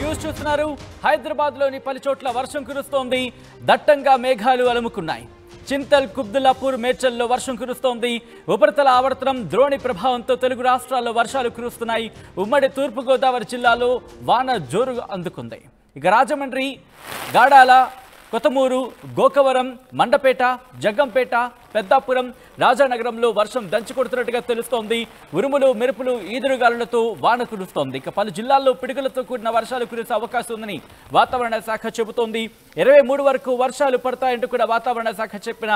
News చూస్తున్నారు. హైదరాబాద్లోని పలు చోట్ల వర్షం కురుస్తోంది. దట్టంగా మేఘాలు అలుముకున్నాయి. చింతల్, కుబ్దుల్లాపూర్, మేడ్చల్లో వర్షం కురుస్తోంది. ఉపరితల ఆవర్తనం ద్రోణి ప్రభావంతో తెలుగు రాష్ట్రాల్లో వర్షాలు కురుస్తున్నాయి. ఉమ్మడి తూర్పుగోదావరి జిల్లాలో వాన జోరు అందుకుంది. ఇక రాజమండ్రి, గాడాల, కొత్తమూరు, గోకవరం, మండపేట, జగ్గంపేట, పెద్దాపురం, రాజానగరంలో వర్షం దంచుకొడుతున్నట్టుగా తెలుస్తోంది. ఉరుములు, మెరుపులు, ఈదురుగాలులతో వాన కురుస్తోంది. ఇక పలు జిల్లాల్లో పిడుగులతో కూడిన వర్షాలు కురిసే అవకాశం ఉందని వాతావరణ శాఖ చెబుతోంది. 23 వరకు వర్షాలు పడతాయంటూ కూడా వాతావరణ శాఖ చెప్పిన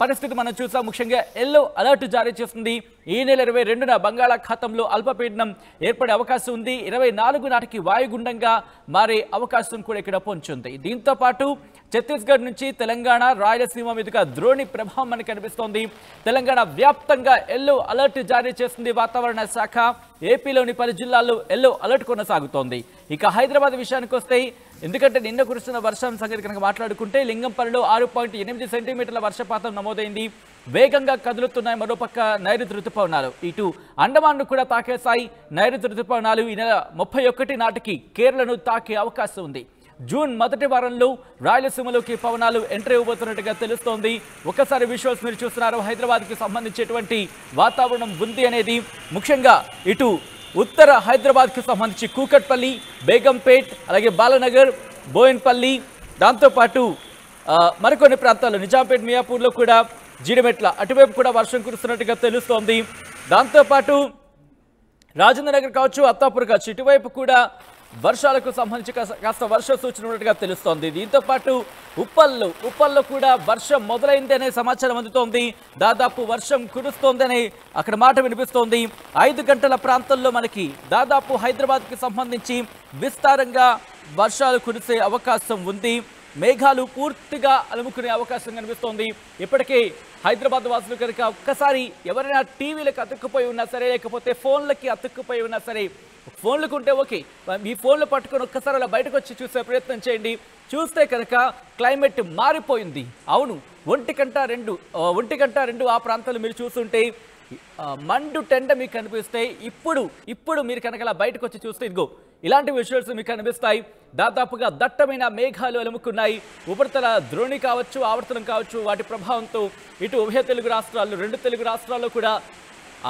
పరిస్థితి మనం చూసాం. ముఖ్యంగా ఎల్లో అలర్ట్ జారీ చేస్తుంది. ఈ నెల 22న బంగాళాఖాతంలో అల్పపీడనం ఏర్పడే అవకాశం ఉంది. 24 నాటికి వాయుగుండంగా మారే అవకాశం కూడా ఇక్కడ పొంచుంది. దీంతో పాటు ఛత్తీస్గఢ్ నుంచి తెలంగాణ, రాయలసీమ మీదుగా ద్రోణి ప్రభావం మనకు కనిపిస్తోంది. తెలంగాణ వ్యాప్తంగా ఎల్లో అలర్ట్ జారీ చేస్తుంది వాతావరణ శాఖ. ఏపీలోని పలు జిల్లాల్లో ఎల్లో అలర్ట్ కొనసాగుతోంది. ఇక హైదరాబాద్ విషయానికి వస్తే, ఎందుకంటే నిన్న కురుస్తున్న వర్షం సంగతి కనుక మాట్లాడుకుంటే, లింగంపల్లిలో 6.8 సెంటీమీటర్ల వర్షపాతం నమోదైంది. వేగంగా కదులుతున్నాయి మరోపక్క నైరుతి రుతుపవనాలు. ఇటు అండమాన్ను కూడా తాకేశాయి నైరుతి రుతుపవనాలు. ఈ నెల 31 నాటికి కేరళను తాకే అవకాశం ఉంది. జూన్ మొదటి వారంలో రాయలసీమలోకి పవనాలు ఎంట్రీ ఇవ్వబోతున్నట్టుగా తెలుస్తోంది. ఒకసారి విజువల్స్ మీరు చూస్తున్నారు. హైదరాబాద్కి సంబంధించేటువంటి వాతావరణం ఉంది అనేది. ముఖ్యంగా ఇటు ఉత్తర హైదరాబాద్కి సంబంధించి కూకట్పల్లి, బేగంపేట్, అలాగే బాలనగర్, బోయిన్పల్లి, దాంతోపాటు మరికొన్ని ప్రాంతాల్లో నిజాంపేట్, మియాపూర్లో కూడా, జీడిమెట్ల అటువైపు కూడా వర్షం కురుస్తున్నట్టుగా తెలుస్తోంది. దాంతోపాటు రాజేంద్ర నగర్ కావచ్చు, అత్తాపూర్ కావచ్చు, ఇటువైపు కూడా వర్షాలకు సంబంధించి కాస్త వర్ష సూచన ఉన్నట్టుగా తెలుస్తోంది. దీంతో పాటు ఉప్పల్లో కూడా వర్షం మొదలైంది అనే సమాచారం అందుతోంది. దాదాపు వర్షం కురుస్తోందని అక్కడ మాట వినిపిస్తోంది. 5 గంటల ప్రాంతంలో మనకి దాదాపు హైదరాబాద్కి సంబంధించి విస్తారంగా వర్షాలు కురిసే అవకాశం ఉంది. మేఘాలు పూర్తిగా అలుముకునే అవకాశం కనిపిస్తోంది. ఇప్పటికే హైదరాబాద్ వాసులు కనుక ఒక్కసారి ఎవరైనా టీవీలకు అతుక్కుపోయి ఉన్నా సరే, లేకపోతే ఫోన్లకి అతుక్కుపోయి ఉన్నా సరే, ఫోన్లకు ఉంటే ఓకే, మీ ఫోన్లు పట్టుకొని ఒక్కసారి అలా బయటకు వచ్చి చూసే ప్రయత్నం చేయండి. చూస్తే కనుక క్లైమేట్ మారిపోయింది. అవును, 1:02 ఆ ప్రాంతాలు మీరు చూస్తుంటే మండు టెండ మీకు కనిపిస్తే, ఇప్పుడు మీరు కనుక అలా బయటకు వచ్చి చూస్తే ఇదిగో ఇలాంటి విజువల్స్ మీకు కనిపిస్తాయి. దాదాపుగా దట్టమైన మేఘాలు అలుముకున్నాయి. ఉపరితల ద్రోణి కావచ్చు, ఆవర్తనం కావచ్చు, వాటి ప్రభావంతో ఇటు ఉభయ తెలుగు రాష్ట్రాల్లో, 2 తెలుగు రాష్ట్రాల్లో కూడా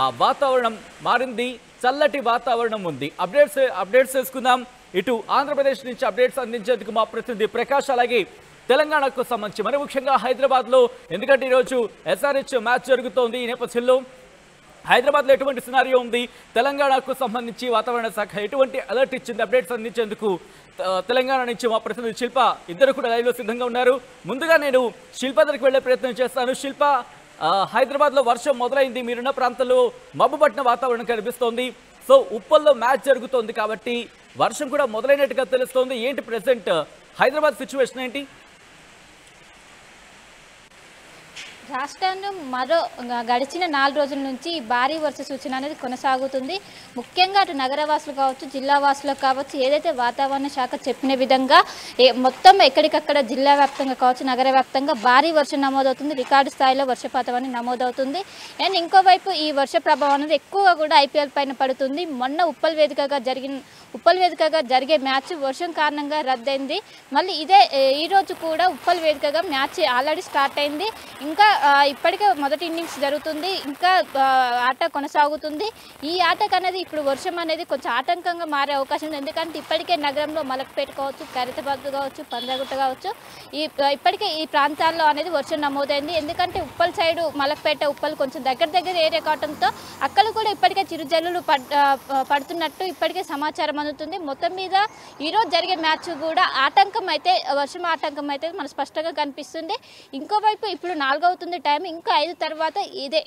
ఆ వాతావరణం మారింది. చల్లటి వాతావరణం ఉంది. అప్డేట్స్ చేసుకుందాం. ఇటు ఆంధ్రప్రదేశ్ నుంచి అప్డేట్స్ అందించేందుకు మా ప్రతినిధి ప్రకాష్, అలాగే తెలంగాణకు సంబంధించి మరి ముఖ్యంగా హైదరాబాద్లో, ఎందుకంటే ఈరోజు SRH మ్యాచ్ జరుగుతోంది. ఈ నేపథ్యంలో హైదరాబాద్లో ఎటువంటి సినారియో ఉంది, తెలంగాణకు సంబంధించి వాతావరణ శాఖ ఎటువంటి అలర్ట్ ఇచ్చింది, అప్డేట్స్ అందించేందుకు తెలంగాణ నుంచి మా ప్రతినిధి శిల్ప ఇద్దరు కూడా లైవ్లో సిద్ధంగా ఉన్నారు. ముందుగా నేను శిల్ప దగ్గరికి వెళ్లే ప్రయత్నం చేస్తాను. శిల్ప, హైదరాబాద్లో వర్షం మొదలైంది. మీరున్న ప్రాంతంలో మబ్బుపట్టిన వాతావరణం కనిపిస్తోంది. సో ఉప్పల్లో మ్యాచ్ జరుగుతోంది కాబట్టి వర్షం కూడా మొదలైనట్టుగా తెలుస్తోంది. ఏంటి ప్రెసెంట్ హైదరాబాద్ సిచ్యువేషన్ ఏంటి? రాష్ట్రంలో గడిచిన 4 రోజుల నుంచి భారీ వర్ష సూచన అనేది కొనసాగుతుంది. ముఖ్యంగా అటు నగరవాసులు కావచ్చు, జిల్లా వాసులకు కావచ్చు, ఏదైతే వాతావరణ శాఖ చెప్పిన విధంగా మొత్తం ఎక్కడికక్కడ జిల్లా వ్యాప్తంగా కావచ్చు, నగర వ్యాప్తంగా భారీ వర్షం నమోదవుతుంది. రికార్డు స్థాయిలో వర్షపాతం అనేది నమోదవుతుంది. అండ్ ఇంకోవైపు ఈ వర్ష ప్రభావం అనేది ఎక్కువగా కూడా IPL పైన పడుతుంది. మొన్న ఉప్పల్ వేదికగా జరిగే మ్యాచ్ వర్షం కారణంగా రద్దయింది. మళ్ళీ ఈరోజు కూడా ఉప్పల్ వేదికగా మ్యాచ్ ఆల్రెడీ స్టార్ట్ అయింది. ఇంకా ఇప్పటికే మొదటి ఇన్నింగ్స్ జరుగుతుంది. ఇంకా ఆట కొనసాగుతుంది. ఈ ఆటకు అనేది ఇప్పుడు వర్షం అనేది కొంచెం ఆటంకంగా మారే అవకాశం ఉంది. ఎందుకంటే ఇప్పటికే నగరంలో మలక్పేట కావచ్చు, ఖైరతాబాద్ కావచ్చు, పంజాగుట్ట కావచ్చు, ఇప్పటికే ఈ ప్రాంతాల్లో అనేది వర్షం నమోదైంది. ఎందుకంటే ఉప్పల్ సైడు, మలక్పేట, ఉప్పల్ కొంచెం దగ్గర ఏరియా కావడంతో అక్కడ కూడా ఇప్పటికే చిరుజల్లులు పడుతున్నట్టు ఇప్పటికే సమాచారం అందుతుంది. మొత్తం మీద ఈరోజు జరిగే మ్యాచ్ కూడా వర్షం ఆటంకం అయితే మనకు స్పష్టంగా కనిపిస్తుంది. ఇంకోవైపు ఇప్పుడు 4 అవుతుంది టైం. ఇంకా 5 తర్వాత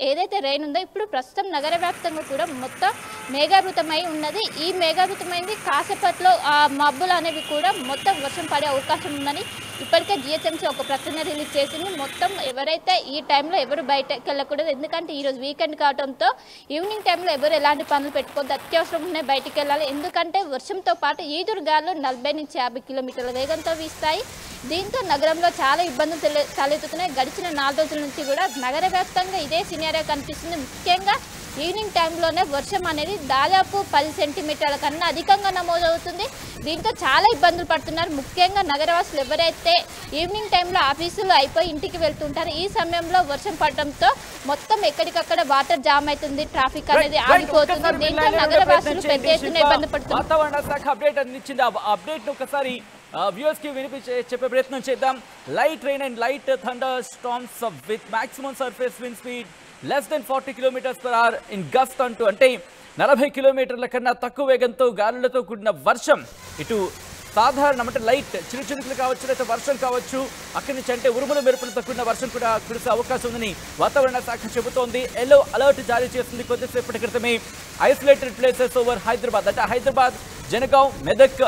ఏదైతే రెయిన్ ఉందో ఇప్పుడు ప్రస్తుతం నగర వ్యాప్తంగా కూడా మొత్తం మేఘావృతమై ఉన్నది. ఈ మేఘావృతమైంది కాసేపట్లో మబ్బులు అనేవి కూడా మొత్తం వర్షం పడే అవకాశం ఉందని ఇప్పటికే GHMC ఒక ప్రకటన రిలీజ్ చేసింది. మొత్తం ఎవరైతే ఈ టైంలో ఎవరు బయటకు వెళ్ళకూడదు. ఎందుకంటే ఈరోజు వీకెండ్ కావడంతో ఈవినింగ్ టైంలో ఎవరు ఎలాంటి పనులు పెట్టుకోవద్దు. అత్యవసరం ఉన్నాయి బయటికి వెళ్ళాలి. ఎందుకంటే వర్షంతో పాటు ఈదురుగాలు 40 నుంచి 50 కిలోమీటర్ల వేగంతో వీస్తాయి. దీంతో నగరంలో చాలా ఇబ్బందులు తలెత్తుతున్నాయి. గడిచిన 4 రోజుల నుంచి కూడా నగర వ్యాప్తంగా ఇదే సినారియో కనిపిస్తుంది. ముఖ్యంగా ఈవినింగ్ టైంలోనే వర్షం అనేది దాదాపు 10 సెంటీమీటర్ల కన్నా అధికంగా నమోదవుతుంది. దీంతో చాలా ఇబ్బందులు పడుతున్నారు. ముఖ్యంగా నగరవాసులు ఎవరైతే ఈవినింగ్ టైంలో ఆఫీసులు అయిపోయి ఇంటికి వెళ్తుంటారో ఈ సమయంలో వర్షం పడడంతో మొత్తం ఎక్కడికక్కడ వాటర్ జామ్ అవుతుంది, ట్రాఫిక్ అనేది ఆగిపోతుంది. దీంతో నగరవాసులు పెద్ద ఎత్తున ఇబ్బంది పడుతున్నారు. వాతావరణ శాఖ అప్డేట్ అందించింది. ఆ అప్డేట్ ఒకసారి వ్యూవర్స్ కి చెప్పే ప్రయత్నం చేద్దాం. Light rain and light thunder storms with maximum surface wind speed less than 40 km/h in gust అంటూ, అంటే 40 కిలోమీటర్ల కన్నా తక్కువ వేగంతో గాలులతో కూడిన వర్షం. ఇటు సాధారణ అంటే లైట్ చిరుచినుకులు కావచ్చు, లేదా వర్షం కావచ్చు, అక్కడి నుంచి అంటే ఉరుముల మెరుపులతో కూడిన వర్షం కూడా కురిసే అవకాశం ఉందని వాతావరణ శాఖ చెబుతోంది. ఎల్లో అలర్ట్ జారీ చేస్తుంది కొద్దిసేపటి క్రితమే. ఐసోలేటెడ్ ప్లేసెస్ ఓవర్ హైదరాబాద్, అంటే హైదరాబాద్, జనగాం, మెదక్,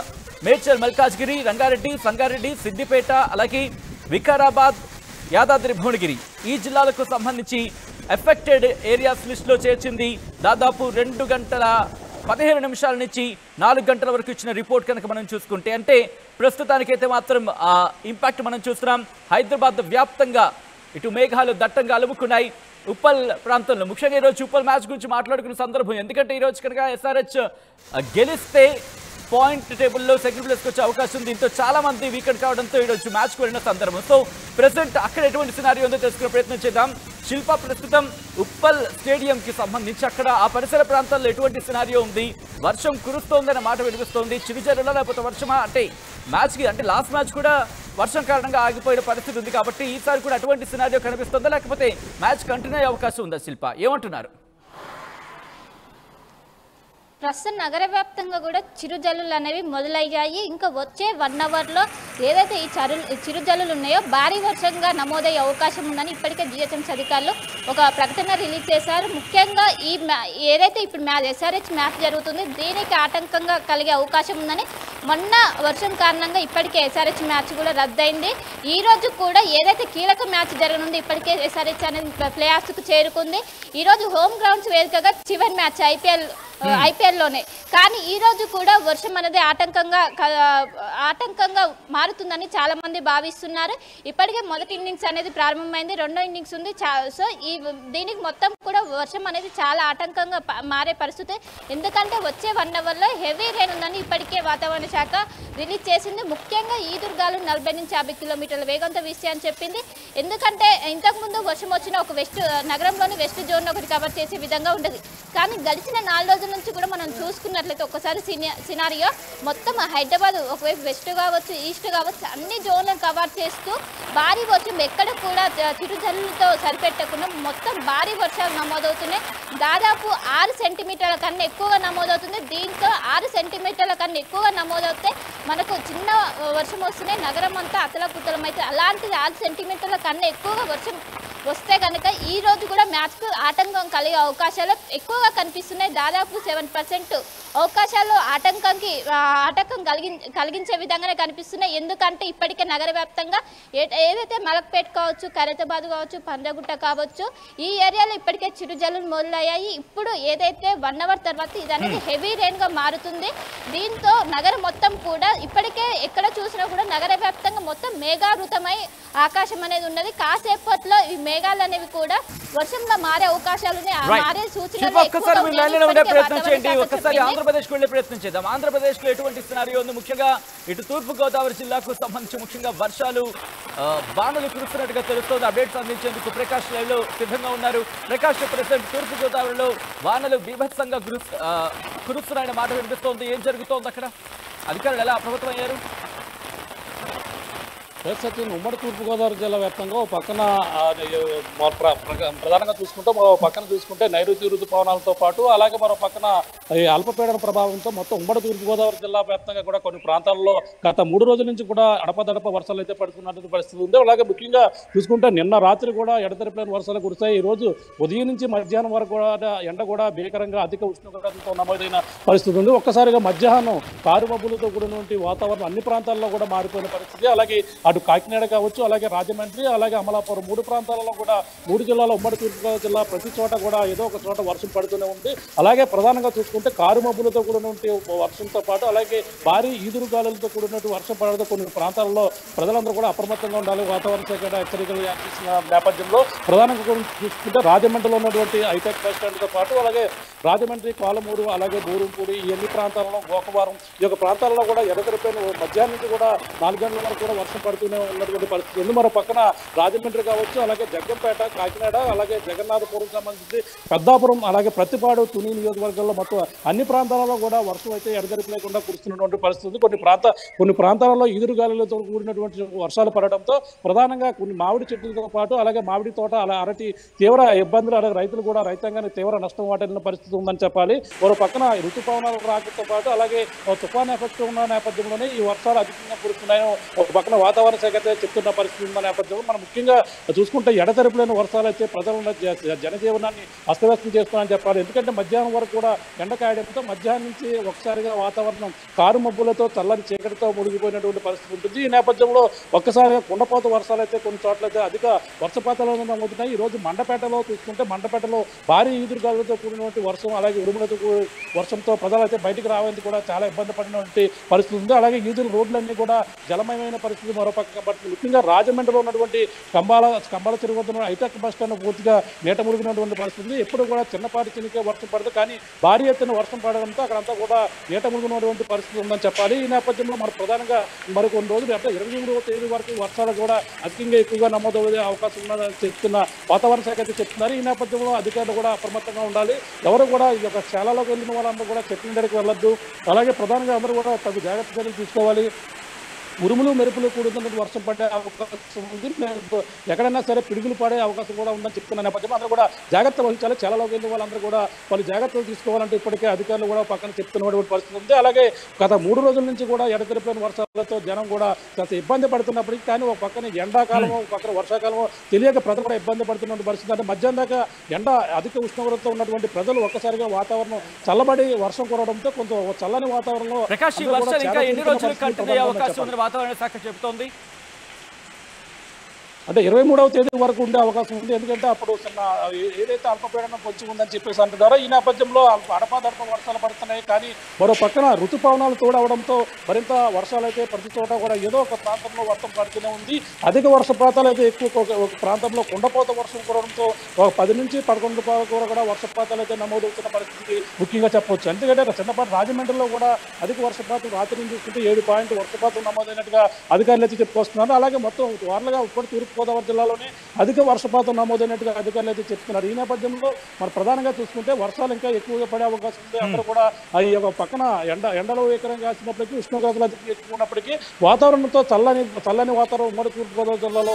మేడ్చల్, మల్కాజ్గిరి, రంగారెడ్డి, సంగారెడ్డి, సిద్దిపేట, అలాగే వికారాబాద్, యాదాద్రి భువనగిరి ఈ జిల్లాలకు సంబంధించి ఎఫెక్టెడ్ ఏరియాస్ లిస్టులో చేర్చింది. దాదాపు 2 గంటల 15 నిమిషాల నుంచి 4 గంటల వరకు ఇచ్చిన రిపోర్ట్ కనుక మనం చూసుకుంటే, అంటే ప్రస్తుతానికైతే మాత్రం ఇంపాక్ట్ మనం చూస్తున్నాం. హైదరాబాద్ వ్యాప్తంగా ఇటు మేఘాలు దట్టంగా అలుముకున్నాయి. ఉప్పల్ ప్రాంతంలో ముఖ్యంగా ఈరోజు ఉప్పల్ మ్యాచ్ గురించి మాట్లాడుకున్న సందర్భం, ఎందుకంటే ఈరోజు కనుక ఎస్ఆర్హెచ్ గెలిస్తే పాయింట్ టేబుల్లో సెకండ్ ప్లేస్కి వచ్చే అవకాశం ఉంది. దీంతో చాలా మంది వీకెండ్ కావడంతో ఈరోజు మ్యాచ్కి వెళ్ళిన సందర్భం. సో ప్రెసెంట్ అక్కడ ఎటువంటి సినారియో ఉందో తెలుసుకునే ప్రయత్నం చేద్దాం. శిల్ప, ప్రస్తుతం ఉప్పల్ స్టేడియంకి సంబంధించి అక్కడ ఆ పరిసర ప్రాంతాల్లో ఎటువంటి సినారియో ఉంది? వర్షం కురుస్తోందనే మాట వినిపిస్తోంది. చిరుజల్లులా లేకపోతే వర్షమా? అంటే మ్యాచ్కి అంటే లాస్ట్ మ్యాచ్ కూడా వర్షం కారణంగా ఆగిపోయిన పరిస్థితి ఉంది కాబట్టి ఈసారి కూడా అటువంటి సినారియో కనిపిస్తుందా, లేకపోతే మ్యాచ్ కంటిన్యూ అయ్యే అవకాశం ఉందా? శిల్ప, ఏమంటున్నారు? ప్రస్తుతం నగర వ్యాప్తంగా కూడా చిరుజల్లులు అనేవి మొదలయ్యాయి. ఇంకా వచ్చే 1 అవర్లో ఏదైతే ఈ చిరుజల్లులు ఉన్నాయో భారీ వర్షంగా నమోదయ్యే అవకాశం ఉందని ఇప్పటికే జిహెచ్ఎంసీ అధికారులు ఒక ప్రకటన రిలీజ్ చేశారు. ముఖ్యంగా ఈ ఏదైతే ఇప్పుడు ఎస్ఆర్హెచ్ మ్యాచ్ జరుగుతుంది దీనికి ఆటంకంగా కలిగే అవకాశం ఉందని మొన్న వర్షం కారణంగా ఇప్పటికే ఎస్ఆర్హెచ్ మ్యాచ్ కూడా రద్దయింది. ఈ రోజు కూడా ఏదైతే కీలక మ్యాచ్ జరగనుంది, ఇప్పటికే ఎస్ఆర్హెచ్ అనేది ప్లే ఆఫ్స్కు చేరుకుంది. ఈరోజు హోమ్ గ్రౌండ్స్ వేదికగా చివరి మ్యాచ్ ఐపీఎల్లోనే, కానీ ఈ రోజు కూడా వర్షం అనేది ఆటంకంగా మారుతుందని చాలా మంది భావిస్తున్నారు. ఇప్పటికే మొదటి ఇన్నింగ్స్ అనేది ప్రారంభమైంది, రెండో ఇన్నింగ్స్ ఉంది. సో దీనికి మొత్తం కూడా వర్షం అనేది చాలా ఆటంకంగా మారే పరిస్థితి. ఎందుకంటే వచ్చే 1 అవర్లో హెవీ రెయిన్ ఉందని ఇప్పటికే వాతావరణ శాఖ రిలీజ్ చేసింది. ముఖ్యంగా ఈదురుగాలు 40 నుంచి 50 కిలోమీటర్ల వేగంతో వీస్తాయని చెప్పింది. ఎందుకంటే ఇంతకుముందు వర్షం వచ్చిన ఒక నగరంలోని వెస్ట్ జోన్ ఒకటి కవర్ చేసే విధంగా ఉండదు. కానీ గడిచిన 4 రోజుల నుంచి కూడా మనం చూసుకున్నట్లయితే ఒకసారి సినారియో మొత్తం హైదరాబాద్ ఒకవైపు వెస్ట్ కావచ్చు, ఈస్ట్ కావచ్చు, అన్ని జోన్లను కవర్ చేస్తూ భారీ వర్షం ఎక్కడ కూడా చిరుజల్లులతో సరిపెట్టకుండా మొత్తం భారీ వర్షాలు నమోదవుతున్నాయి. దాదాపు 6 సెంటీమీటర్ల కన్నా ఎక్కువగా నమోదవుతుంది. దీంతో 6 సెంటీమీటర్ల కన్నా ఎక్కువగా నమోదవుతే మనకు చిన్న వర్షం వస్తున్నాయి, నగరం అంతా అతలకుతలం అయితే. అలాంటిది 6 సెంటీమీటర్ల కన్నా ఎక్కువగా వర్షం వస్తే కనుక ఈ రోజు కూడా మ్యాచ్కు ఆటంకం కలిగే అవకాశాలు ఎక్కువగా కనిపిస్తున్నాయి. దాదాపు 7% అవకాశాలు ఆటంకం కలిగించే విధంగానే కనిపిస్తున్నాయి. ఎందుకంటే ఇప్పటికే నగర వ్యాప్తంగా ఏదైతే మలక్పేట్ కావచ్చు, ఖైరతాబాద్ కావచ్చు, పంజాగుట్ట కావచ్చు, ఈ ఏరియాలో ఇప్పటికే చిరుజల్లులు మొదలయ్యాయి. ఇప్పుడు ఏదైతే 1 అవర్ తర్వాత ఇది అనేది హెవీ రెయిన్గా మారుతుంది. దీంతో నగరం మొత్తం కూడా ఇప్పటికే ఎక్కడ చూసినా కూడా నగర వ్యాప్తంగా మొత్తం మేఘావృతమై ఆకాశం అనేది ఉన్నది. కాసేపట్లో ఈ మేఘాలు అనేవి కూడా వర్షంగా మారే అవకాశాలు మారే సూచనలు ఒక్కసారి ఆంధ్రప్రదేశ్ కు వెళ్ళే ప్రయత్నం చేద్దాం. ఆంధ్రప్రదేశ్ లో ఎటువంటి సినారియో ఉంది? ముఖ్యంగా ఇటు తూర్పు గోదావరి జిల్లాకు సంబంధించి ముఖ్యంగా వర్షాలు బాణలు కురుస్తున్నట్టుగా తెలుస్తోంది. అప్డేట్స్ అందించేందుకు ప్రకాష్ లైవ్ లో సిద్ధంగా ఉన్నారు. ప్రకాష్, ప్రెసిడెంట్ తూర్పు గోదావరిలో వానలు బీభత్సంగా కురుస్తున్నాయన్న మాట వినిపిస్తోంది. ఏం జరుగుతోంది అక్కడ? అధికారులు ఎలా అప్రమత్తమయ్యారు? సచిన్, ఉమ్మడి తూర్పుగోదావరి జిల్లా వ్యాప్తంగా ఓ పక్కన ప్రధానంగా చూసుకుంటే నైరుతి ఋతుపవనాలతో పాటు అలాగే మరో పక్కన అల్పపీడన ప్రభావంతో మొత్తం ఉమ్మడి తూర్పుగోదావరి జిల్లా వ్యాప్తంగా కూడా కొన్ని ప్రాంతాల్లో గత 3 రోజుల నుంచి కూడా అడపదడప వర్షాలు అయితే పడుతున్నటువంటి పరిస్థితి ఉంది. అలాగే ముఖ్యంగా చూసుకుంటే నిన్న రాత్రి కూడా ఎడతెరిపిన వర్షాలు కురిశాయి. ఈ రోజు ఉదయం నుంచి మధ్యాహ్నం వరకు కూడా ఎండ కూడా భీకరంగా అధిక ఉష్ణోగ్రతలతో నమోదైన పరిస్థితి ఉంది. ఒక్కసారిగా మధ్యాహ్నం కారుమబ్బులతో కూడినటువంటి వాతావరణం అన్ని ప్రాంతాల్లో కూడా మారిపోయిన పరిస్థితి. అలాగే అటు కాకినాడ కావచ్చు, అలాగే రాజమండ్రి, అలాగే అమలాపురం 3 ప్రాంతాలలో కూడా 3 జిల్లాలో ఉమ్మడి తూర్పుగోదావరి జిల్లా ప్రతి చోట కూడా ఏదో ఒక చోట వర్షం పడుతూనే ఉంది. అలాగే ప్రధానంగా చూసుకుంటే కారుమబ్బులతో కూడినటువంటి వర్షంతో పాటు అలాగే భారీ ఈదురుగాలులతో కూడినటువంటి వర్షం పడడంతో కొన్ని ప్రాంతాల్లో ప్రజలందరూ కూడా అప్రమత్తంగా ఉండాలి. వాతావరణ శాఖ హెచ్చరికలు చేసిన నేపథ్యంలో ప్రధానంగా చూసుకుంటే రాజమండ్రిలో ఉన్నటువంటి హైటెక్ బస్ స్టాండ్తో పాటు అలాగే రాజమండ్రి, పాలమూరు, అలాగే బూరంపూడి ఈ అన్ని ప్రాంతాలలో గోకవరం ఈ యొక్క ప్రాంతాల్లో కూడా ఎడతెరిపోయిన మధ్యాహ్నం నుంచి కూడా 4 గంటల వరకు కూడా వర్షం పడుతూనే ఉన్నటువంటి పరిస్థితి ఉంది. మరో పక్కన రాజమండ్రి కావచ్చు, అలాగే జగ్గంపేట, కాకినాడ, అలాగే జగన్నాథపురం సంబంధించి పెద్దాపురం, అలాగే ప్రతిపాడు, తుని నియోజకవర్గాల్లో మొత్తం అన్ని ప్రాంతాలలో కూడా వర్షం అయితే ఎడతెరిపి లేకుండా కురుస్తున్నటువంటి పరిస్థితి. కొన్ని ప్రాంతాలలో ఈదురుగాలులతో కూడినటువంటి వర్షాలు పడడంతో ప్రధానంగా కొన్ని మామిడి చెట్లతో పాటు అలాగే మామిడి తోట, అరటి తీవ్ర ఇబ్బందులు, అలాగే రైతులు కూడా రైతాంగానికి తీవ్ర నష్టం వాటిల్లిన పరిస్థితి ఉందని చెప్పాలి. మరో పక్కన ఋతుపవనాల రాకతో పాటు అలాగే తుఫాన్ ఎఫెక్ట్ ఉన్న నేపథ్యంలోనే ఈ వర్షాలు అధికంగా కురుస్తున్నాయో ఒక పక్కన వాతావరణ శాఖ అయితే చెప్తున్న పరిస్థితి ఉన్న నేపథ్యంలో మనం ముఖ్యంగా చూసుకుంటే ఎడతెరిపిలేని వర్షాలు అయితే ప్రజల జనజీవనాన్ని అస్తవ్యస్తం చేస్తున్నాయని చెప్పాలి. ఎందుకంటే మధ్యాహ్నం వరకు కూడా ఎండ కాయడంతో మధ్యాహ్నం నుంచి ఒకసారిగా వాతావరణం కారు మబ్బులతో చల్లని చీకటితో మునిగిపోయినటువంటి పరిస్థితి ఉంటుంది. ఈ నేపథ్యంలో ఒక్కసారిగా కుండపోత వర్షాలు అయితే కొన్ని చోట్ల అయితే అధిక వర్షపాతాలు నమోదుతున్నాయి. ఈ రోజు మండపేటలో చూసుకుంటే మండపేటలో భారీ ఈదురుగాలులతో కూడినటువంటి వర్షం, అలాగే ఉరుములతో వర్షంతో ప్రజలు అయితే బయటికి రావడానికి కూడా చాలా ఇబ్బంది పడినటువంటి పరిస్థితి ఉంది. అలాగే ఈదురు రోడ్లన్నీ కూడా జలమయమైన పరిస్థితి మరోపక్క పడుతుంది. ముఖ్యంగా రాజమండ్రిలో ఉన్నటువంటి కంబాల చెరువు వద్ద హైటెక్ బస్ స్టాండ్ పూర్తిగా నీట మునిగినటువంటి పరిస్థితి. ఎప్పుడు కూడా చిన్నపాటి చినికే వర్షం పడదు, కానీ భారీ ఎత్తున వర్షం పడడంతో అక్కడంతా కూడా నీట మునిగినటువంటి పరిస్థితి ఉందని చెప్పాలి. ఈ నేపథ్యంలో మన ప్రధానంగా మరికొన్ని రోజులు అంటే 28వ తేదీ వరకు వర్షాలు కూడా అధికంగా ఎక్కువగా నమోదయ్యే అవకాశం ఉన్నదని చెప్తున్న వాతావరణ శాఖ అయితే చెప్తున్నారు. ఈ నేపథ్యంలో అధికారులు కూడా అప్రమత్తంగా ఉండాలి. ఎవరు కూడా ఈ యొక్క శాలలోకి వెళ్ళిన వాళ్ళందరూ కూడా చెట్ల దగ్గరికి వెళ్ళొద్దు. అలాగే ప్రధానంగా అందరూ కూడా తగు జాగ్రత్త చర్యలు తీసుకోవాలి. ఉరుములు మెరుపులు కూడుతున్నటువంటి వర్షం పడే అవకాశం ఉంది. ఎక్కడైనా సరే పిడుగులు పడే అవకాశం కూడా ఉందని చెప్తున్న నేపథ్యంలో అందరూ కూడా జాగ్రత్త వహించాలి. చాలాలోకి వెళ్ళిన వాళ్ళందరూ కూడా వాళ్ళు జాగ్రత్తలు తీసుకోవాలంటే ఇప్పటికే అధికారులు కూడా పక్కన చెప్తున్నటువంటి పరిస్థితి ఉంది. అలాగే గత 3 రోజుల నుంచి కూడా ఎడతెరిపోయిన వర్షాలతో జనం కూడా చాలా ఇబ్బంది పడుతున్నప్పటికీ కానీ ఒక పక్కన ఎండాకాలము, ఒక పక్కన వర్షాకాలము తెలియక ప్రజలు కూడా ఇబ్బంది పడుతున్నటువంటి పరిస్థితి. అంటే మధ్యాహ్నం దాకా ఎండ అధిక ఉష్ణోగ్రతతో ఉన్నటువంటి ప్రజలు ఒక్కసారిగా వాతావరణం చల్లబడి వర్షం కురవడంతో కొంత చల్లని వాతావరణంలో వాతావరణ శాఖ చెబుతోంది. అంటే 23వ తేదీ వరకు ఉండే అవకాశం ఉంది. ఎందుకంటే అప్పుడు ఏదైతే అల్పపీడనం పొంచి ఉందని చెప్పేసి అంటున్నారో ఈ నేపథ్యంలో అడపాదడప వర్షాలు పడుతున్నాయి. కానీ మరో పక్కన ఋతుపవనాలు తోడవడంతో మరింత వర్షాలు అయితే ప్రతి చోట కూడా ఏదో ఒక ప్రాంతంలో వర్షం పడుతూనే ఉంది. అధిక వర్షపాతాలు అయితే ఎక్కువ ఒక ప్రాంతంలో కుండపోత వర్షం కురవడంతో ఒక 10 నుంచి 11 కూడా వర్షపాతాలు అయితే నమోదవుతున్న పరిస్థితి ముఖ్యంగా చెప్పవచ్చు. ఎందుకంటే చిన్నపాటి రాజమండ్రిలో కూడా అధిక వర్షపాతం రాత్రి నుంచి చూసుకుంటే 7 పాయింట్ వర్షపాతం నమోదైనట్టుగా అధికారులు అయితే చెప్పుకొస్తున్నారు. అలాగే మొత్తం వార్లుగా ఉప్పటి గోదావరి జిల్లాలోనే అధిక వర్షపాతం నమోదైనట్టుగా అధికారులు అయితే చెప్తున్నారు. ఈ నేపథ్యంలో మన ప్రధానంగా చూసుకుంటే వర్షాలు ఇంకా ఎక్కువగా పడే అవకాశం ఉంది. అందరూ కూడా ఈ యొక్క పక్కన ఎండలో ఏకరంగా కాసినప్పటికీ ఉష్ణోగ్రతలు ఎక్కువ ఉన్నప్పటికీ వాతావరణంతో చల్లని వాతావరణం ఉమ్మడి తూర్పుగోదావరి జిల్లాలో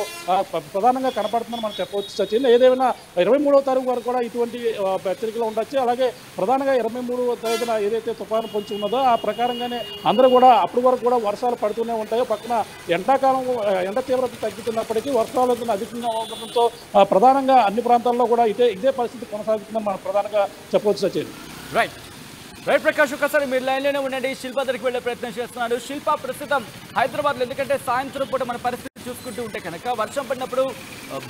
ప్రధానంగా కనపడుతుందని మనం చెప్పవచ్చు. సచిన్ ఏదేమైనా 23వ తారీఖు వరకు కూడా ఇటువంటి హెచ్చరికలు ఉండొచ్చు. అలాగే ప్రధానంగా 23వ తేదీన ఏదైతే తుఫాను పొంచి ఉన్నదో ఆ ప్రకారంగానే అందరూ కూడా అప్పటి వరకు కూడా వర్షాలు పడుతూనే ఉంటాయో. పక్కన ఎండాకాలం ఎండ తీవ్రత తగ్గుతున్నప్పటికీ వర్షాలు అధికంగా ఉండడంతో ప్రధానంగా అన్ని ప్రాంతాల్లో కూడా ఇదే పరిస్థితి కొనసాగుతుందని మనం ప్రధానంగా చెప్పవచ్చు. సచిన్ రైట్ ప్రకాష్, ఒకసారి మీరు లైన్లోనే ఉండండి. శిల్ప దగ్గరికి వెళ్ళే ప్రయత్నం చేస్తున్నాడు. శిల్ప, ప్రస్తుతం హైదరాబాద్లో ఎందుకంటే సాయంత్రం పూట మన పరిస్థితి చూసుకుంటూ ఉంటే కనుక వర్షం పడినప్పుడు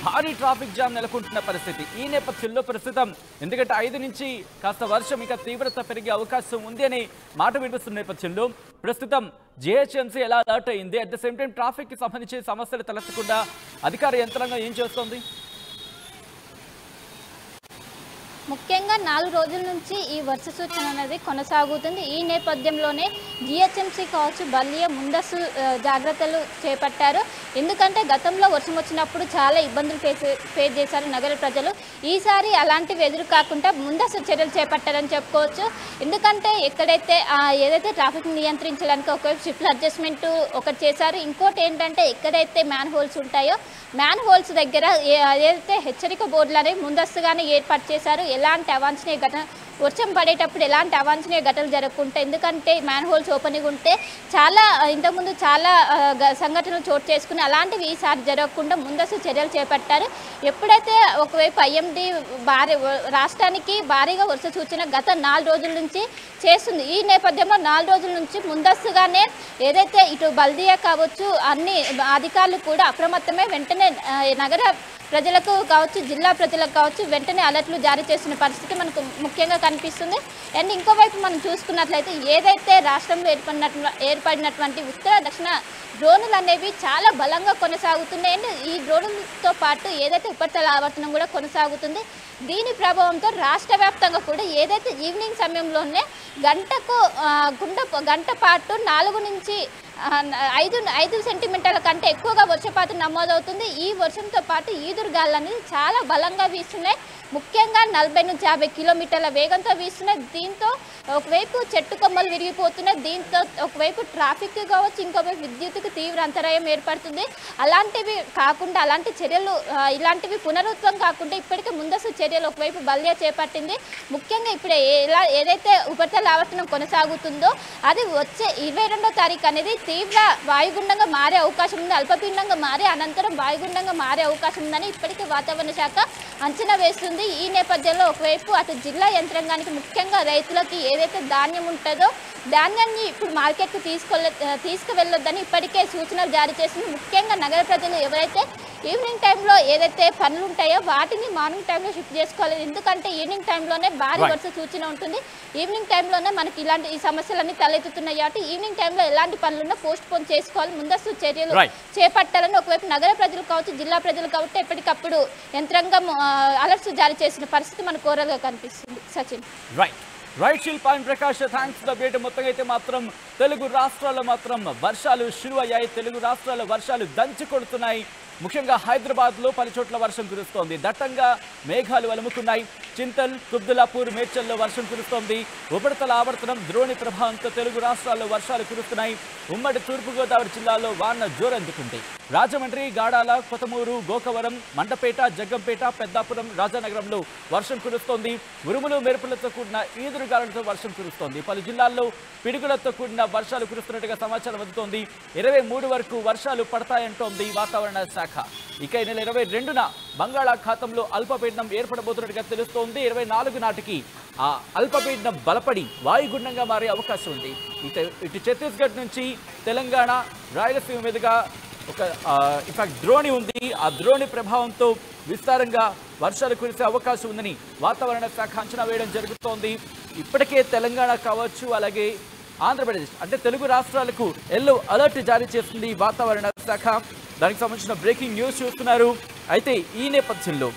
భారీ ట్రాఫిక్ జామ్ నెలకొంటున్న పరిస్థితి. ఈ నేపథ్యంలో ప్రస్తుతం ఎందుకంటే 5 నుంచి కాస్త వర్షం ఇంకా తీవ్రత పెరిగే అవకాశం ఉంది అని మాట వినిపిస్తున్న నేపథ్యంలో ప్రస్తుతం జిహెచ్ఎంసీ ఎలా అలర్ట్ అయింది, అట్ ద సేమ్ టైం ట్రాఫిక్కి సంబంధించి సమస్యలు తలెత్తకుండా అధికార యంత్రాంగం ఏం చేస్తోంది? ముఖ్యంగా 4 రోజుల నుంచి ఈ వర్ష సూచన అనేది కొనసాగుతుంది. ఈ నేపథ్యంలోనే జిహెచ్ఎంసీ కావచ్చు బల్లియ ముందస్తు జాగ్రత్తలు చేపట్టారు. ఎందుకంటే గతంలో వర్షం వచ్చినప్పుడు చాలా ఇబ్బందులు ఫేస్ చేశారు నగర ప్రజలు. ఈసారి అలాంటివి ఎదురు కాకుండా ముందస్తు చర్యలు చేపట్టారని చెప్పుకోవచ్చు. ఎందుకంటే ఎక్కడైతే ఏదైతే ట్రాఫిక్ నియంత్రించడానికి ఒకవైపు షిఫ్ట్ అడ్జస్ట్మెంట్ ఒకటి చేశారు. ఇంకోటి ఏంటంటే ఎక్కడైతే మ్యాన్ హోల్స్ ఉంటాయో మ్యాన్ హోల్స్ దగ్గర ఏదైతే హెచ్చరిక బోర్డులు అనేవి ముందస్తుగానే ఏర్పాటు చేశారు. ఎలాంటి అవాంఛనీయ వర్షం పడేటప్పుడు ఎలాంటి అవాంఛనీయ ఘటనలు జరగకుండా, ఎందుకంటే మ్యాన్ హోల్స్ ఓపెన్గా ఉంటే చాలా ఇంతకుముందు చాలా సంఘటనలు చోటు చేసుకుని అలాంటివి ఈసారి జరగకుండా ముందస్తు చర్యలు చేపట్టారు. ఎప్పుడైతే ఒకవైపు ఐఎండీ రాష్ట్రానికి భారీగా వర్ష సూచన గత 4 రోజుల నుంచి చేస్తుంది. ఈ నేపథ్యంలో 4 రోజుల నుంచి ముందస్తుగానే ఏదైతే ఇటు బల్దియా కావచ్చు అన్ని అధికారులు కూడా అప్రమత్తమై వెంటనే నగర ప్రజలకు కావచ్చు జిల్లా ప్రజలకు కావచ్చు వెంటనే అలర్ట్లు జారీ చేసిన పరిస్థితి మనకు ముఖ్యంగా కనిపిస్తుంది. అండ్ ఇంకోవైపు మనం చూసుకున్నట్లయితే ఏదైతే రాష్ట్రంలో ఏర్పడినటువంటి ఉత్తర దక్షిణ డ్రోన్లు అనేవి చాలా బలంగా కొనసాగుతున్నాయి. అండ్ ఈ డ్రోన్లతో పాటు ఏదైతే ఉపరితల ఆవర్తనం కూడా కొనసాగుతుంది. దీని ప్రభావంతో రాష్ట్ర వ్యాప్తంగా కూడా ఏదైతే ఈవినింగ్ సమయంలోనే గంట పాటు 4 నుంచి 5 సెంటీమీటర్ల కంటే ఎక్కువగా వర్షపాతం నమోదవుతుంది. ఈ వర్షంతో పాటు ఈదురుగాలు అనేది చాలా బలంగా వీస్తున్నాయి. ముఖ్యంగా 40 నుంచి 50 కిలోమీటర్ల వేగంతో వీస్తున్నాయి. దీంతో ఒకవైపు చెట్టు కొమ్మలు విరిగిపోతున్నాయి. దీంతో ఒకవైపు ట్రాఫిక్ కావచ్చు, ఇంకోవైపు విద్యుత్తుకు తీవ్ర అంతరాయం ఏర్పడుతుంది. అలాంటివి కాకుండా అలాంటి చర్యలు ఇలాంటివి పునరుత్వం కాకుండా ఇప్పటికే ముందస్తు చర్యలు ఒకవైపు బల్దియా చేపట్టింది. ముఖ్యంగా ఇప్పుడు ఏదైతే ఉపరితల ఆవర్తనం కొనసాగుతుందో అది వచ్చే 22వ తారీఖు అనేది తీవ్ర వాయుగుండంగా మారే అవకాశం ఉంది. అల్పపీడనంగా మారే అనంతరం వాయుగుండంగా మారే అవకాశం ఉందని ఇప్పటికే వాతావరణ శాఖ అంచనా వేస్తుంది. ఈ నేపథ్యంలో ఒకవైపు అటు జిల్లా యంత్రాంగానికి ముఖ్యంగా రైతులకి ఏదైతే ధాన్యం ఉంటుందో ధాన్యాన్ని ఇప్పుడు మార్కెట్కు తీసుకువెళ్ళొద్దని ఇప్పటికే సూచనలు జారీ చేసింది. ముఖ్యంగా నగర ప్రజలు ఎవరైతే ఈవినింగ్ టైంలో ఏదైతే పనులు ఉంటాయో వాటిని మార్నింగ్ టైంలో షిఫ్ట్ చేసుకోవాలి. ఎందుకంటే ఈవినింగ్ టైంలోనే భారీ వర్ష సూచన ఉంటుంది. ఈవినింగ్ టైంలోనే మనకి ఈ సమస్యలన్నీ తలెత్తుతున్నాయి కాబట్టి ఈవినింగ్ టైంలో ఎలాంటి పనులున్నా పోస్ట్ పోన్ చేసుకోవాలి. ముందస్తు చర్యలు చేపట్టాలని ఒకవైపు నగర ప్రజలు కావచ్చు జిల్లా ప్రజలు కావచ్చు ఎప్పటికప్పుడు యంత్రాంగం అలర్ట్స్ జారీ చేసిన పరిస్థితి మనకు ఓవరాల్గా కనిపిస్తుంది. సచిన్ రైట్ శిల్పాన్ ప్రకాష్ థ్యాంక్స్ ద బేట్. మొత్తంగా అయితే మాత్రం తెలుగు రాష్ట్రాల్లో మాత్రం వర్షాలు షురు అయ్యాయి. తెలుగు రాష్ట్రాల్లో వర్షాలు దంచి కొడుతున్నాయి. ముఖ్యంగా హైదరాబాద్లో పలు చోట్ల వర్షం కురుస్తోంది. దట్టంగా మేఘాలు అలుముకున్నాయి. చింతల్, కుబ్దులాపూర్, మేడ్చల్లో వర్షం కురుస్తోంది. ఉపరితల ఆవర్తనం ద్రోణి ప్రభావంతో తెలుగు రాష్ట్రాల్లో వర్షాలు కురుస్తున్నాయి. ఉమ్మడి తూర్పుగోదావరి జిల్లాలో వాన జోరందుకుంది. రాజమండ్రి, గాడాల, కొతమూరు, గోకవరం, మండపేట, జగ్గంపేట, పెద్దాపురం, రాజానగరంలో వర్షం కురుస్తోంది. ఉరుములు మెరుపులతో కూడిన ఈదురుగాలులతో వర్షం కురుస్తోంది. పలు జిల్లాల్లో పిడుగులతో కూడిన వర్షాలు కురుస్తున్నట్టుగా సమాచారం అందుతోంది. 23 వరకు వర్షాలు పడతాయంటోంది వాతావరణ శాఖ. ఇక ఈ నెల 22న బంగాళాఖాతంలో అల్పపీడనం ఏర్పడబోతున్నట్టుగా తెలుస్తోంది. 24 నాటికి ఆ అల్పపీడనం బలపడి వాయుగుండంగా మారే అవకాశం ఉంది. ఇటు ఛత్తీస్గఢ్ నుంచి తెలంగాణ, రాయలసీమ మీదుగా ఒక ఇన్ఫాక్ట్ ద్రోణి ఉంది. ఆ ద్రోణి ప్రభావంతో విస్తారంగా వర్షాలు కురిసే అవకాశం ఉందని వాతావరణ శాఖ అంచనా వేయడం జరుగుతోంది. ఇప్పటికే తెలంగాణ కావచ్చు అలాగే ఆంధ్రప్రదేశ్ అంటే తెలుగు రాష్ట్రాలకు ఎల్లో అలర్ట్ జారీ చేస్తుంది వాతావరణ శాఖ. దానికి సంబంధించిన బ్రేకింగ్ న్యూస్ చూస్తున్నారు. అయితే ఈ నేపథ్యంలో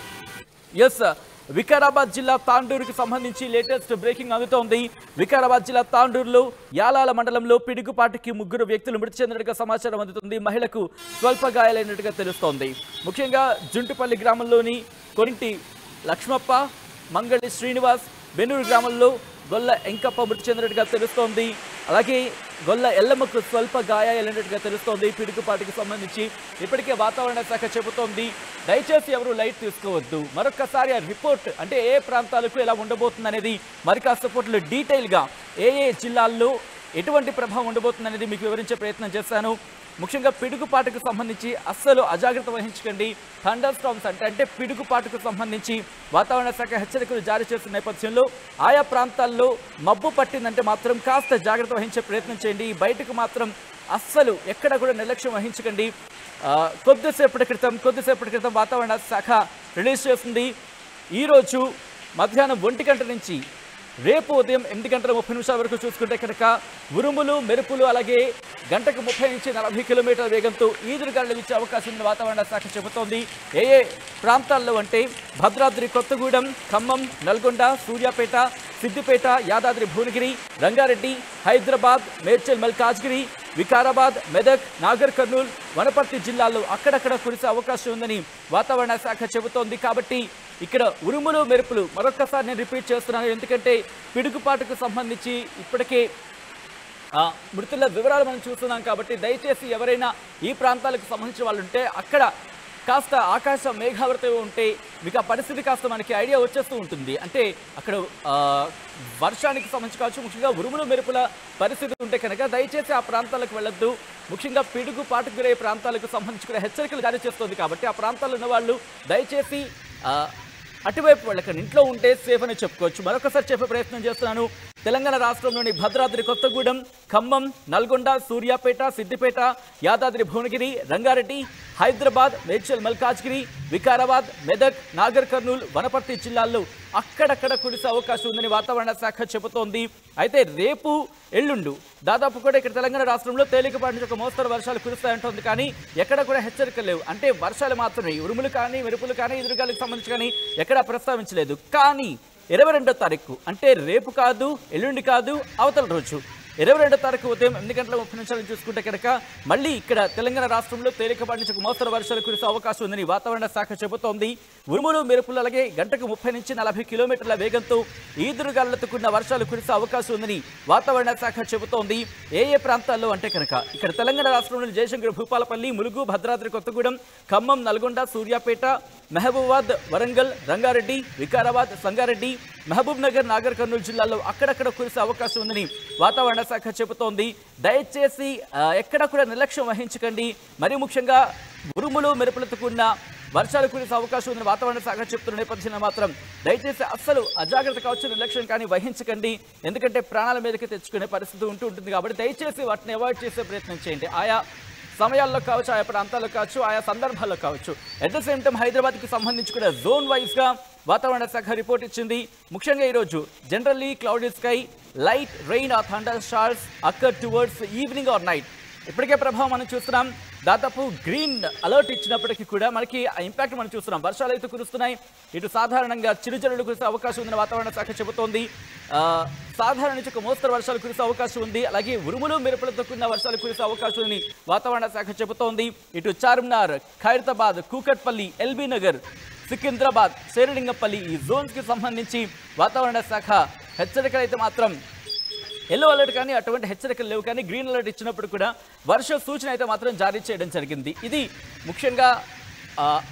వికారాబాద్ జిల్లా తాండూరుకి సంబంధించి లేటెస్ట్ బ్రేకింగ్ అందుతోంది. వికారాబాద్ జిల్లా తాండూరులో యాలాల మండలంలో పిడుగుపాటుకి 3 వ్యక్తులు మృతి చెందినట్టుగా సమాచారం అందుతుంది. మహిళకు స్వల్ప గాయాలైనట్టుగా తెలుస్తోంది. ముఖ్యంగా జుంటుపల్లి గ్రామంలోని కొరింటి లక్ష్మప్ప, మంగళి శ్రీనివాస్, బెన్నూరు గ్రామంలో గొల్ల ఎంకప్ప మృతి చెందినట్టుగా తెలుస్తోంది. అలాగే గొల్ల ఎల్లమ్మకు స్వల్ప గాయాలైనట్టుగా తెలుస్తోంది. పిడుగుపాటుకి సంబంధించి ఇప్పటికే వాతావరణ శాఖ చెబుతోంది దయచేసి ఎవరు లైట్ తీసుకోవద్దు. మరొకసారి ఆ రిపోర్ట్ అంటే ఏ ప్రాంతాలకు ఎలా ఉండబోతుంది అనేది మరి కాసేపట్లో డీటెయిల్గా ఏ జిల్లాల్లో ఎటువంటి ప్రభావం ఉండబోతుంది అనేది మీకు వివరించే ప్రయత్నం చేశాను. ముఖ్యంగా పిడుగుపాటుకు సంబంధించి అస్సలు అజాగ్రత్త వహించకండి. థండర్ స్టార్మ్స్ అంటే పిడుగుపాటుకు సంబంధించి వాతావరణ శాఖ హెచ్చరికలు జారీ చేసిన నేపథ్యంలో ఆయా ప్రాంతాల్లో మబ్బు పట్టిందంటే మాత్రం కాస్త జాగ్రత్త వహించే ప్రయత్నం చేయండి. బయటకు మాత్రం అస్సలు ఎక్కడ కూడా నిర్లక్ష్యం వహించకండి. కొద్దిసేపటి క్రితం వాతావరణ శాఖ రిలీజ్ చేస్తుంది. ఈరోజు మధ్యాహ్నం 1 గంట నుంచి రేపు ఉదయం 8 గంటల 30 నిమిషాల వరకు చూసుకుంటే కనుక ఉరుములు మెరుపులు అలాగే గంటకు 30 నుంచి 40 కిలోమీటర్ల వేగంతో ఈదురుగాలులు వీచే అవకాశం ఉందని వాతావరణ శాఖ చెబుతోంది. ఏ ప్రాంతాల్లో అంటే భద్రాద్రి కొత్తగూడెం, ఖమ్మం, నల్గొండ, సూర్యాపేట, సిద్దిపేట, యాదాద్రి భువనగిరి, రంగారెడ్డి, హైదరాబాద్, మేడ్చల్ మల్కాజ్గిరి, వికారాబాద్, మెదక్, నాగర్ కర్నూల్, వనపర్తి జిల్లాల్లో అక్కడక్కడ కురిసే అవకాశం ఉందని వాతావరణ శాఖ చెబుతోంది. కాబట్టి ఇక్కడ ఉరుములు మెరుపులు మరొకసారి నేను రిపీట్ చేస్తున్నాను. ఎందుకంటే పిడుగుపాటుకు సంబంధించి ఇప్పటికే మృతుల వివరాలు మనం చూస్తున్నాం. కాబట్టి దయచేసి ఎవరైనా ఈ ప్రాంతాలకు సంబంధించిన వాళ్ళు ఉంటే అక్కడ కాస్త ఆకాశం మేఘావృతం ఉంటే మీకు ఆ పరిస్థితి కాస్త మనకి ఐడియా వచ్చేస్తూ ఉంటుంది. అంటే అక్కడ వర్షానికి సంబంధించి కావచ్చు, ముఖ్యంగా ఉరుములు మెరుపుల పరిస్థితి ఉంటే కనుక దయచేసి ఆ ప్రాంతాలకు వెళ్ళొద్దు. ముఖ్యంగా పిడుగు పాటుకు గురయ్యే ప్రాంతాలకు సంబంధించి కూడా హెచ్చరికలు జారీ చేస్తుంది కాబట్టి ఆ ప్రాంతాల్లో ఉన్న వాళ్ళు దయచేసి అటువైపు వెళ్ళకండి, ఇంట్లో ఉంటే సేఫ్ అని చెప్పుకోవచ్చు. మరొకసారి చెప్పే ప్రయత్నం చేస్తున్నాను. తెలంగాణ రాష్ట్రంలోని భద్రాద్రి కొత్తగూడెం, ఖమ్మం, నల్గొండ, సూర్యాపేట, సిద్దిపేట, యాదాద్రి భువనగిరి, రంగారెడ్డి, హైదరాబాద్, మేడ్చల్ మల్కాజ్గిరి, వికారాబాద్, మెదక్, నాగర్ కర్నూల్, వనపర్తి జిల్లాల్లో అక్కడక్కడ కురిసే అవకాశం ఉందని వాతావరణ శాఖ చెబుతోంది. అయితే రేపు ఎల్లుండు దాదాపు కూడా ఇక్కడ తెలంగాణ రాష్ట్రంలో తేలికపాటి నుంచి ఒక మోస్తరు వర్షాలు కురుస్తాయంటుంది. కానీ ఎక్కడ కూడా హెచ్చరికలు లేవు. అంటే వర్షాలు మాత్రమే, ఉరుములు కానీ మెరుపులు కానీ ఎదురుగాలకు సంబంధించి కానీ ఎక్కడా ప్రస్తావించలేదు. కానీ 22వ తారీఖు అంటే రేపు కాదు, ఎల్లుండి కాదు, అవతల రోజు 22వ తారీఖు ఉదయం 8 గంటల 30 నిమిషాలను చూసుకుంటే కనుక మళ్ళీ ఇక్కడ తెలంగాణ రాష్ట్రంలో తేలికపాటి నుంచి ఒక మోస్తరు వర్షాలు కురిసే అవకాశం ఉందని వాతావరణ శాఖ చెబుతోంది. ఉరుములు మెరుపులు అలాగే గంటకు 30 నుంచి 40 కిలోమీటర్ల వేగంతో ఈదురుగాలులతో కూడిన వర్షాలు కురిసే అవకాశం ఉందని వాతావరణ శాఖ చెబుతోంది. ఏ ప్రాంతాల్లో అంటే కనుక ఇక్కడ తెలంగాణ రాష్ట్రంలోని జయశంకర్, భూపాలపల్లి, ములుగు, భద్రాద్రి కొత్తగూడెం, ఖమ్మం, నల్గొండ, సూర్యాపేట, మహబూబాబాద్, వరంగల్, రంగారెడ్డి, వికారాబాద్, సంగారెడ్డి, మహబూబ్ నగర్, నాగర్ కర్నూలు జిల్లాల్లో అక్కడక్కడ కురిసే అవకాశం ఉందని వాతావరణ శాఖ చెబుతోంది. దయచేసి ఎక్కడ కూడా నిర్లక్ష్యం వహించకండి. మరి ముఖ్యంగా ఉరుములు మెరుపులతో కూడిన వర్షాలు కురిసే అవకాశం ఉందని వాతావరణ శాఖ చెప్తున్న నేపథ్యంలో మాత్రం దయచేసి అస్సలు అజాగ్రత్త కావచ్చు, నిర్లక్ష్యం కానీ వహించకండి. ఎందుకంటే ప్రాణాల మీదకి తెచ్చుకునే పరిస్థితి ఉంటుంది కాబట్టి దయచేసి వాటిని అవాయిడ్ చేసే ప్రయత్నం చేయండి. ఆయా సమయాల్లో కావచ్చు, ఆయా ప్రాంతాల్లో కావచ్చు, ఆయా సందర్భాల్లో కావచ్చు. అట్ ద సేమ్ టైం హైదరాబాద్కి సంబంధించి కూడా జోన్ వైజ్గా వాతావరణ శాఖ రిపోర్ట్ ఇచ్చింది. ముఖ్యంగా ఈరోజు generally cloudy sky, light rain or thunder showers occur towards evening or night. ఇప్పటికే ప్రభావం మనం చూస్తున్నాం. దాదాపు గ్రీన్ అలర్ట్ ఇచ్చినప్పటికీ కూడా మనకి ఆ ఇంపాక్ట్ మనం చూస్తున్నాం. వర్షాలు అయితే కురుస్తున్నాయి. ఇటు సాధారణంగా చిరుజల్లులు కురిసే అవకాశం ఉందని వాతావరణ శాఖ చెబుతోంది. సాధారణ నుంచి ఒక మోస్తరు వర్షాలు కురిసే అవకాశం ఉంది. అలాగే ఉరుములు మెరుపులతో కూడిన వర్షాలు కురిసే అవకాశం ఉందని వాతావరణ శాఖ చెబుతోంది. ఇటు చార్మినార్, ఖైరతాబాద్, కూకట్పల్లి, ఎల్బీ నగర్, సికింద్రాబాద్, శేరిలింగపల్లి ఈ జోన్స్కి సంబంధించి వాతావరణ శాఖ హెచ్చరికలు అయితే మాత్రం ఎల్లో అలర్ట్ కానీ అటువంటి హెచ్చరికలు లేవు. కానీ గ్రీన్ అలర్ట్ ఇచ్చినప్పుడు కూడా వర్ష సూచన అయితే మాత్రం జారీ చేయడం జరిగింది. ఇది ముఖ్యంగా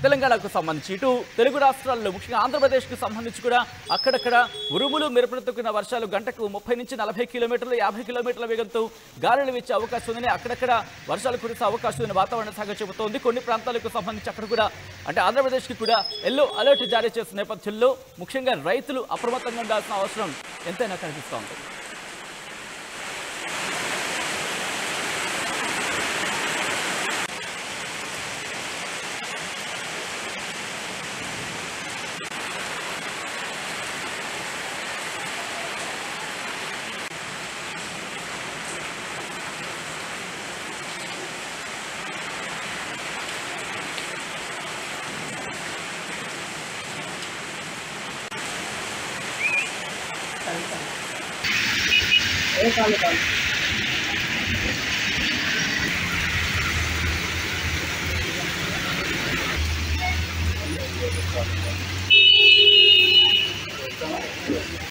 తెలంగాణకు సంబంధించి. ఇటు తెలుగు రాష్ట్రాల్లో ముఖ్యంగా ఆంధ్రప్రదేశ్కి సంబంధించి కూడా అక్కడక్కడ ఉరుములు మెరుపులతో కూడిన వర్షాలు గంటకు 30 నుంచి 40 కిలోమీటర్లు, 50 కిలోమీటర్ల వేగంతో గాలులు వీచే అవకాశం ఉందని, అక్కడక్కడ వర్షాలు కురిసే అవకాశం ఉందని వాతావరణ శాఖ చెబుతోంది. కొన్ని ప్రాంతాలకు సంబంధించి అక్కడ కూడా అంటే ఆంధ్రప్రదేశ్కి కూడా ఎల్లో అలర్ట్ జారీ చేసిన నేపథ్యంలో ముఖ్యంగా రైతులు అప్రమత్తంగా ఉండాల్సిన అవసరం ఎంతైనా కనిపిస్తోంది.